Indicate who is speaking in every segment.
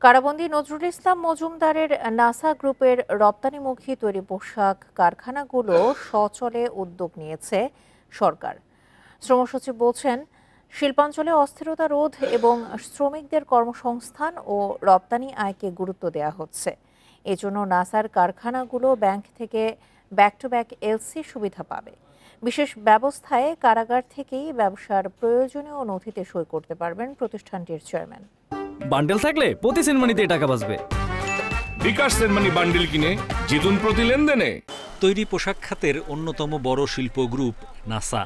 Speaker 1: কারাবন্দী নজরুল ইসলাম মজুমদারের নাসা গ্রুপের রপ্তানিমুখী তৈরি পোশাক কারখানাগুলো সচলে উদ্যোগ নিয়েছে সরকার। শ্রম সচিব বলছেন, শিল্পাঞ্চলে অস্থিরতা রোধ এবং শ্রমিকদের কর্মসংস্থান ও রপ্তানি আয়কে গুরুত্ব দেওয়া হচ্ছে। এজন্য নাসার কারখানাগুলো ব্যাংক থেকে ব্যাক টু ব্যাক এলসি সুবিধা পাবে। বিশেষ ব্যবস্থায় কারাগার থেকেই ব্যবসার প্রয়োজনীয় নথিতে সই করতে পারবেন প্রতিষ্ঠানটির চেয়ারম্যান।
Speaker 2: বান্ডেল থাকলে প্রতি সেনমানিতে টাকা বাঁচবে।
Speaker 3: বিকাশ সেনমানি বান্ডেল কিনে জিতুন প্রতি লেনদেনে।
Speaker 4: তৈরি পোশাক খাতের অন্যতম বড় শিল্প গ্রুপ নাসা।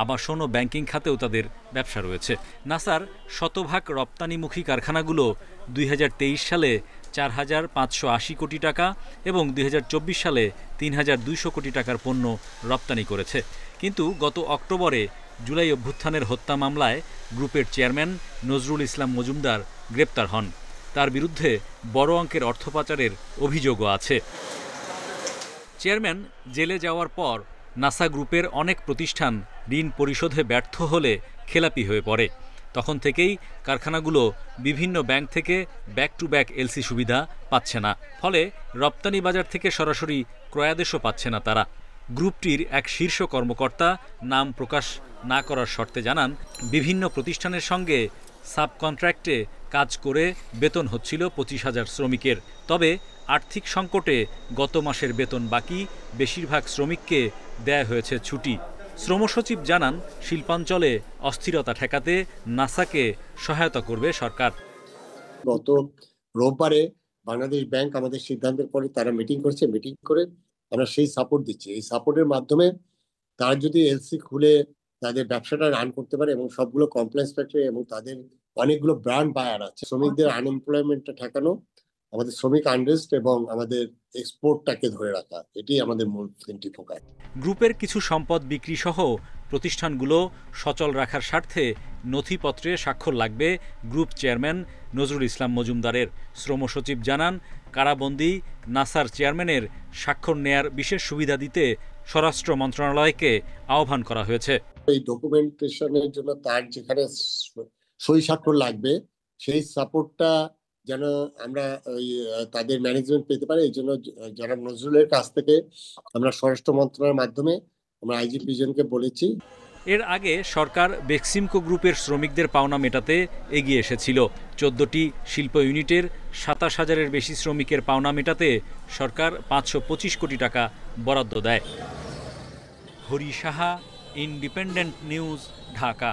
Speaker 4: আবাসন ও ব্যাংকিং খাতেও তাদের ব্যবসা রয়েছে। নাসার শতভাগ রপ্তানিমুখী কারখানাগুলো 2023 সালে 4,580 কোটি টাকা এবং 2024 সালে 3,200 কোটি টাকার পণ্য রপ্তানি করেছে। কিন্তু গত অক্টোবরে জুলাই অভ্যুত্থানের হত্যা মামলায় গ্রুপের চেয়ারম্যান নজরুল ইসলাম মজুমদার গ্রেপ্তার হন। তার বিরুদ্ধে বড় অঙ্কের অর্থ পাচারের অভিযোগও আছে। চেয়ারম্যান জেলে যাওয়ার পর নাসা গ্রুপের অনেক প্রতিষ্ঠান ঋণ পরিশোধে ব্যর্থ হলে খেলাপি হয়ে পড়ে। তখন থেকেই কারখানাগুলো বিভিন্ন ব্যাংক থেকে ব্যাক টু ব্যাক এলসি সুবিধা পাচ্ছে না। ফলে রপ্তানি বাজার থেকে সরাসরি ক্রয়াদেশও পাচ্ছে না তারা। গ্রুপটির এক শীর্ষ কর্মকর্তা নাম প্রকাশ না করার শর্তে জানান, বিভিন্ন প্রতিষ্ঠানের সঙ্গে সাবকন্ট্রাক্টে কাজ করে বেতন হচ্ছিল 25,000 শ্রমিকের। তবে আর্থিক সংকটে গত মাসের বেতন বাকি, বেশিরভাগ শ্রমিককে দেয়া হয়েছে ছুটি। শ্রম সচিব জানান, শিল্পাঞ্চলে অস্থিরতা ঠেকাতে নাসাকে সহায়তা করবে সরকার।
Speaker 5: গত রোববারে বাংলাদেশ ব্যাংক আমাদের সিদ্ধান্তের পরে তারা মিটিং করে আমরা সেই সাপোর্ট দিচ্ছি। এই সাপোর্টের মাধ্যমে তারা যদি এলসি খুলে তাদের ব্যবসাটা রান করতে পারে এবং সবগুলো কমপ্লেক্স ফ্যাক্টরি এবং তাদের অনেকগুলো ব্র্যান্ড বায়ার আছে, শ্রমিকদের আনএমপ্লয়মেন্টটা ঠেকানো, আমাদের শ্রমিক আনরেস্ট এবং আমাদের এক্সপোর্টটাকে ধরে রাখা, এটি আমাদের মূল তিনটি ফোকাস।
Speaker 4: গ্রুপের কিছু সম্পদ বিক্রি সহ প্রতিষ্ঠানগুলো সচল রাখার স্বার্থে নথিপত্রে স্বাক্ষর লাগবে গ্রুপ চেয়ারম্যান নজরুল ইসলাম মজুমদারের। শ্রম সচিব জানান, কারাবন্দী নাসার চেয়ারম্যানের স্বাক্ষর নেয়ার বিশেষ সুবিধা দিতে স্বরাষ্ট্র মন্ত্রণালয়কে আহ্বান করা হয়েছে।
Speaker 5: এই ডকুমেন্টেশনের জন্য তার যেখানে সই স্বাক্ষর লাগবে সেই সাপোর্টটা যেন আমরা তাদের ম্যানেজমেন্ট পেতে পারে, এই জন্য যারা নজরুলের কাছ থেকে আমরা স্বরাষ্ট্র মন্ত্রণালয়ের মাধ্যমে আমরা আইজিপি জনকে বলেছি।
Speaker 4: এর আগে সরকার বেক্সিমকো গ্রুপের শ্রমিকদের পাওনা মেটাতে এগিয়ে এসেছিল। 14টি শিল্প ইউনিটের 27,000-এর বেশি শ্রমিকের পাওনা মেটাতে সরকার 525 কোটি টাকা বরাদ্দ দেয়। Hari Saha, independent news, Dhaka.